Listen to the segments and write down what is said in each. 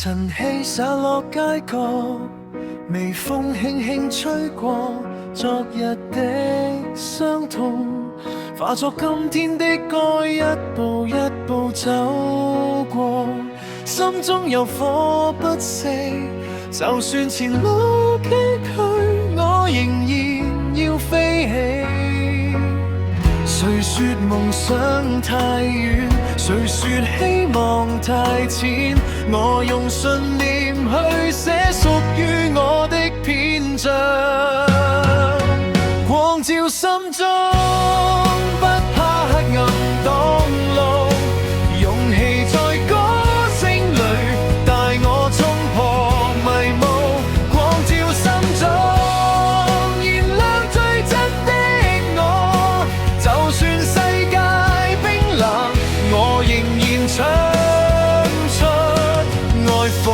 塵氣灑落街角，微風輕輕吹過，昨日的傷痛化作今天的歌，一步一步走過，心中有火不熄，就算前路崎嶇，我仍然要飛起。誰說夢想太遠，誰說希望太淺，我用信念去寫屬於我的篇章，光照心中，不怕黑暗擋路，勇氣在歌聲裏帶我衝破迷霧，光照心中，燃亮最真的我，就算世界冰冷，我仍然唱出愛火。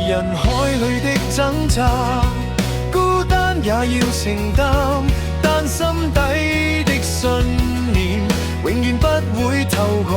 人海裏的掙扎，孤單也要承擔，但心底的信念永遠不會投降。